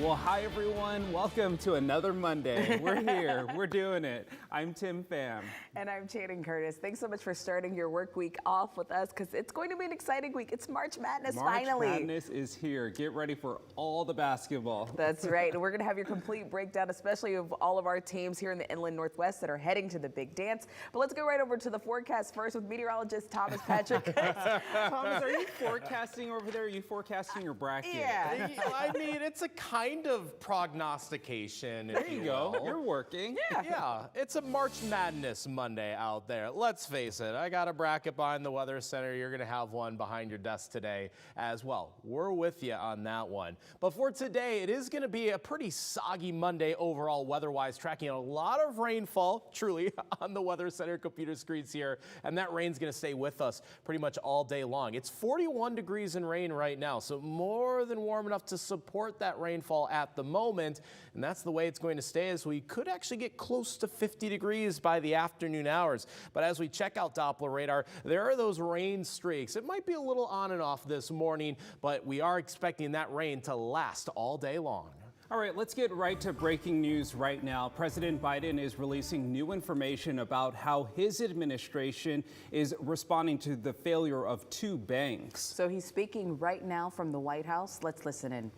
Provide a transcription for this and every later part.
Well, hi everyone. Welcome to another Monday. We're here. We're doing it. I'm Tim Pham. And I'm Channing Curtis. Thanks so much for starting your work week off with us because it's going to be an exciting week. It's March Madness finally. March Madness is here. Get ready for all the basketball. That's right. And we're going to have your complete breakdown, especially of all of our teams here in the Inland Northwest that are heading to the big dance. But let's go right over to the forecast first with meteorologist Thomas Patrick. Thomas, are you forecasting over there? Are you forecasting your bracket? Yeah. I mean, it's a kind of prognostication. There you go. You're working. Yeah, it's a March Madness Monday out there. Let's face it, I got a bracket behind the Weather Center. You're going to have one behind your desk today as well. We're with you on that one. But for today, it is going to be a pretty soggy Monday overall weather-wise, tracking a lot of rainfall, truly, on the Weather Center computer screens here. And that rain's going to stay with us pretty much all day long. It's 41 degrees and rain right now, so more than warm enough to support that rainfall at the moment. And that's the way it's going to stay, as we could actually get close to 50 degrees by the afternoon hours. But as we check out Doppler radar, there are those rain streaks. It might be a little on and off this morning, but we are expecting that rain to last all day long. All right, let's get right to breaking news right now. President Biden is releasing new information about how his administration is responding to the failure of two banks. So he's speaking right now from the White House. Let's listen in.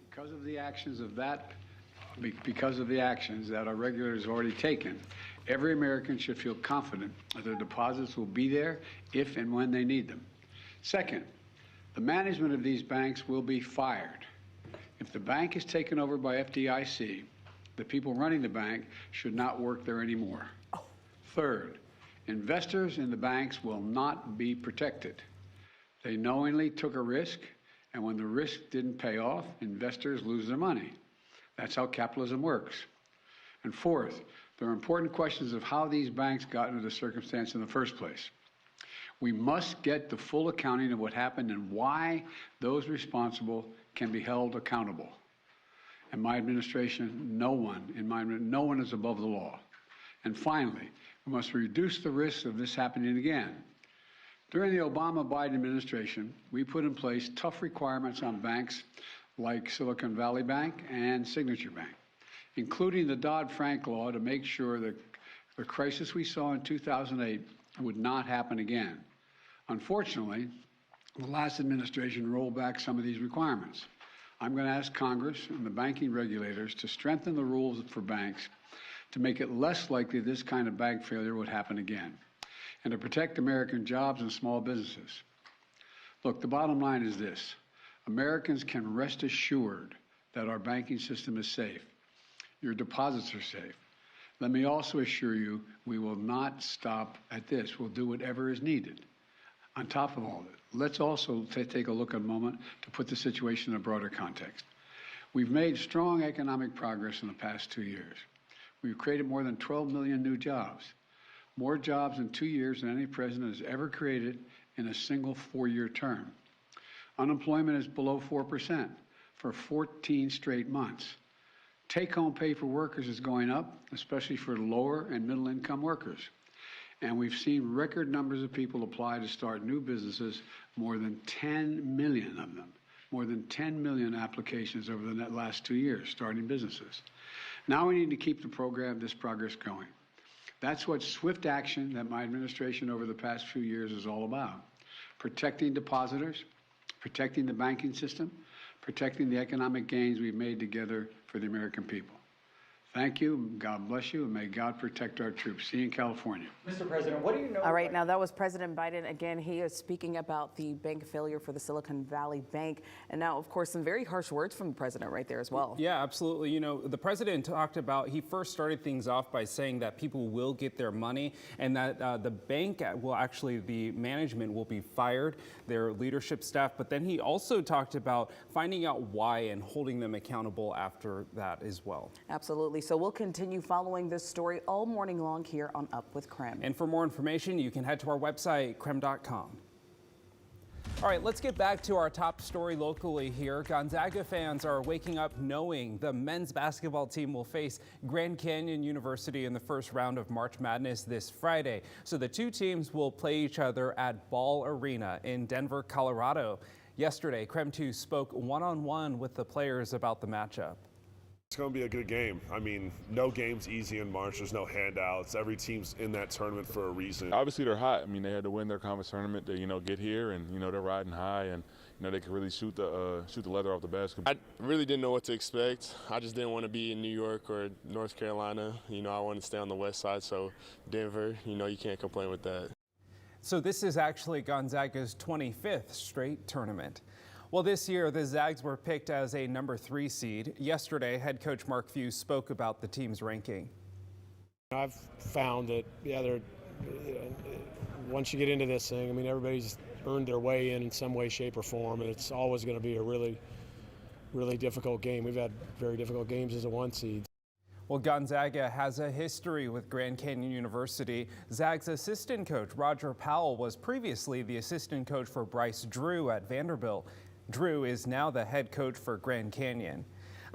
Because of the actions that our regulators have already taken, every American should feel confident that their deposits will be there if and when they need them. Second, the management of these banks will be fired. If the bank is taken over by FDIC, the people running the bank should not work there anymore. Third, investors in the banks will not be protected. They knowingly took a risk, and when the risk didn't pay off, investors lose their money. That's how capitalism works. And fourth, there are important questions of how these banks got into the circumstance in the first place. We must get the full accounting of what happened and why those responsible can be held accountable. In my administration, no one is above the law. And finally, we must reduce the risk of this happening again. During the Obama-Biden administration, we put in place tough requirements on banks like Silicon Valley Bank and Signature Bank, including the Dodd-Frank law to make sure that the crisis we saw in 2008 would not happen again. Unfortunately, the last administration rolled back some of these requirements. I'm going to ask Congress and the banking regulators to strengthen the rules for banks to make it less likely this kind of bank failure would happen again, and to protect American jobs and small businesses. Look, the bottom line is this. Americans can rest assured that our banking system is safe. Your deposits are safe. Let me also assure you we will not stop at this. We'll do whatever is needed. On top of all of it, let's also take a look at a moment to put the situation in a broader context. We've made strong economic progress in the past 2 years. We've created more than 12 million new jobs. More jobs in 2 years than any president has ever created in a single 4-year term. Unemployment is below 4% for 14 straight months. Take-home pay for workers is going up, especially for lower and middle-income workers. And we've seen record numbers of people apply to start new businesses, more than 10 million of them. More than 10 million applications over the last 2 years starting businesses. Now we need to keep this progress going. That's what swift action that my administration over the past few years is all about. Protecting depositors, protecting the banking system, protecting the economic gains we've made together for the American people. Thank you, God bless you, and may God protect our troops. See you in California. Mr. President, what do you know? All right, now that was President Biden. Again, he is speaking about the bank failure for the Silicon Valley Bank. And now, of course, some very harsh words from the president right there as well. Yeah, absolutely. You know, the president talked about, he first started things off by saying that people will get their money and that the bank will actually, the management will be fired, their leadership staff. But then he also talked about finding out why and holding them accountable after that as well. Absolutely. So we'll continue following this story all morning long here on Up with KREM. And for more information, you can head to our website, krem.com. All right, let's get back to our top story locally here. Gonzaga fans are waking up knowing the men's basketball team will face Grand Canyon University in the first round of March Madness this Friday. So the two teams will play each other at Ball Arena in Denver, Colorado. Yesterday, KREM 2 spoke one-on-one with the players about the matchup. It's going to be a good game. I mean, no game's easy in March. There's no handouts. Every team's in that tournament for a reason. Obviously, they're hot. I mean, they had to win their conference tournament to, get here, and, they're riding high, and, they can really shoot the leather off the basket. I really didn't know what to expect. I just didn't want to be in New York or North Carolina. I wanted to stay on the west side, so Denver, you can't complain with that. So this is actually Gonzaga's 25th straight tournament. Well, this year, the Zags were picked as a number 3 seed. Yesterday, head coach Mark Few spoke about the team's ranking. I've found that, once you get into this thing, everybody's earned their way in some way, shape, or form, and it's always going to be a really, really difficult game. We've had very difficult games as a 1 seed. Well, Gonzaga has a history with Grand Canyon University. Zags assistant coach Roger Powell was previously the assistant coach for Bryce Drew at Vanderbilt. Drew is now the head coach for Grand Canyon.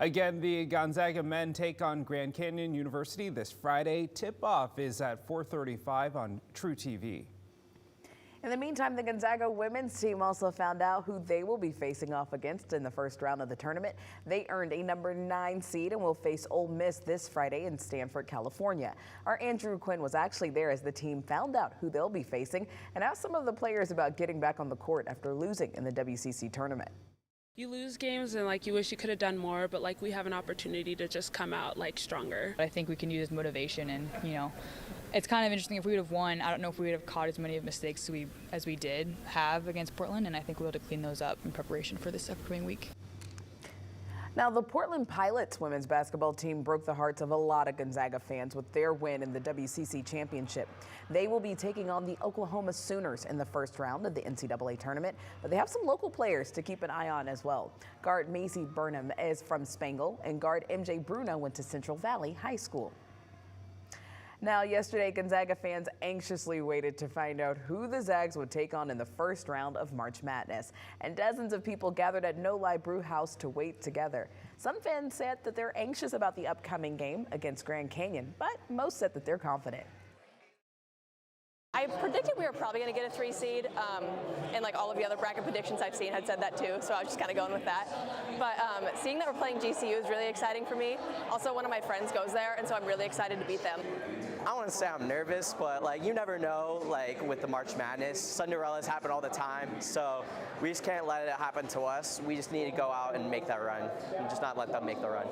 Again, the Gonzaga men take on Grand Canyon University this Friday. Tip-off is at 4:35 on True TV. In the meantime, the Gonzaga women's team also found out who they will be facing off against in the first round of the tournament. They earned a number 9 seed and will face Ole Miss this Friday in Stanford, California. Our Andrew Quinn was actually there as the team found out who they'll be facing and asked some of the players about getting back on the court after losing in the WCC tournament. You lose games and you wish you could have done more, but we have an opportunity to just come out stronger. I think we can use motivation, and it's kind of interesting. If we would have won, I don't know if we would have caught as many mistakes as we did have against Portland, and I think we'll be able to clean those up in preparation for this upcoming week. Now, the Portland Pilots women's basketball team broke the hearts of a lot of Gonzaga fans with their win in the WCC championship. They will be taking on the Oklahoma Sooners in the first round of the NCAA tournament, but they have some local players to keep an eye on as well. Guard Macy Burnham is from Spangle, and guard MJ Bruno went to Central Valley High School. Now, yesterday, Gonzaga fans anxiously waited to find out who the Zags would take on in the first round of March Madness. And dozens of people gathered at No Lie Brew House to wait together. Some fans said that they're anxious about the upcoming game against Grand Canyon, but most said that they're confident. I predicted we were probably going to get a 3 seed, and all of the other bracket predictions I've seen had said that too, so I was just kind of going with that. But seeing that we're playing GCU is really exciting for me. Also, one of my friends goes there, and so I'm really excited to beat them. I want to say I'm nervous, but you never know, with the March Madness, Cinderellas happen all the time, so we just can't let it happen to us. We just need to go out and make that run, and just not let them make the run.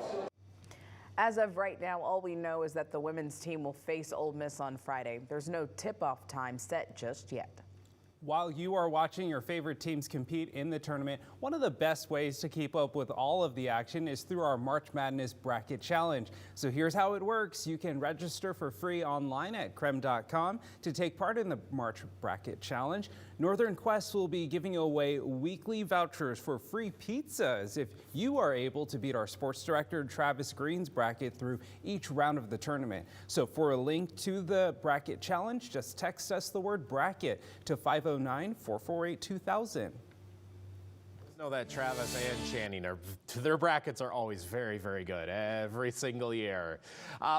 As of right now, all we know is that the women's team will face Ole Miss on Friday. There's no tip-off time set just yet. While you are watching your favorite teams compete in the tournament, one of the best ways to keep up with all of the action is through our March Madness Bracket Challenge. So here's how it works. You can register for free online at KREM.com to take part in the March Bracket Challenge. Northern Quest will be giving away weekly vouchers for free pizzas if you are able to beat our sports director Travis Green's bracket through each round of the tournament. So for a link to the Bracket Challenge, just text us the word bracket to 509-448-2000. Know that Travis and Channing their brackets are always very, very good every single year.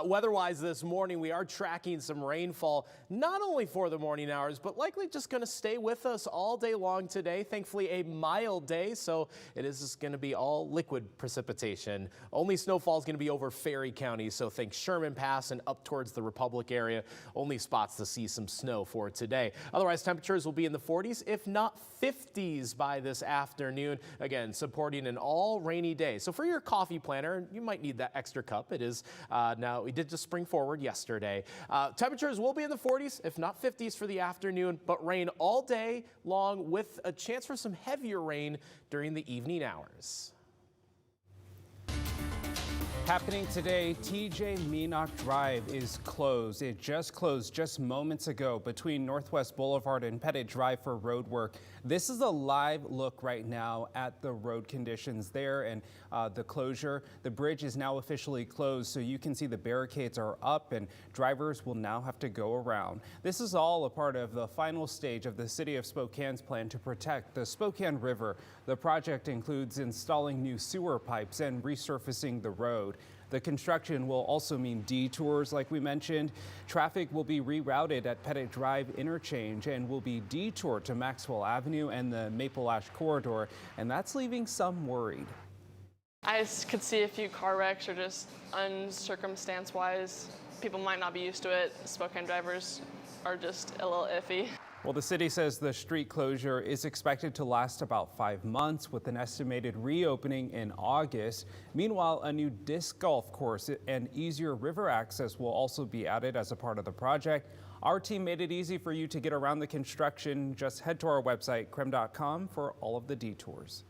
Weather-wise this morning, we are tracking some rainfall, not only for the morning hours, but likely just going to stay with us all day long today. Thankfully, a mild day, so it is just going to be all liquid precipitation. Only snowfall is going to be over Ferry County, so think Sherman Pass and up towards the Republic area. Only spots to see some snow for today. Otherwise, temperatures will be in the 40s, if not 50s by this afternoon. Again, supporting an all rainy day. So for your coffee planner, you might need that extra cup. It is now, we did just spring forward yesterday. Temperatures will be in the 40s, if not 50s for the afternoon, but rain all day long with a chance for some heavier rain during the evening hours. Happening today, TJ Meenach Drive is closed. It just closed just moments ago between Northwest Boulevard and Pettit Drive for road work. This is a live look right now at the road conditions there and the closure. The bridge is now officially closed, so you can see the barricades are up and drivers will now have to go around. This is all a part of the final stage of the City of Spokane's plan to protect the Spokane River. The project includes installing new sewer pipes and resurfacing the road. The construction will also mean detours, like we mentioned. Traffic will be rerouted at Pettit Drive interchange and will be detoured to Maxwell Avenue and the Maple Ash corridor, and that's leaving some worried. I could see a few car wrecks or just uncircumstance-wise. People might not be used to it. Spokane drivers are just a little iffy. Well, the city says the street closure is expected to last about 5 months, with an estimated reopening in August. Meanwhile, a new disc golf course and easier river access will also be added as a part of the project. Our team made it easy for you to get around the construction. Just head to our website, KREM.com, for all of the detours.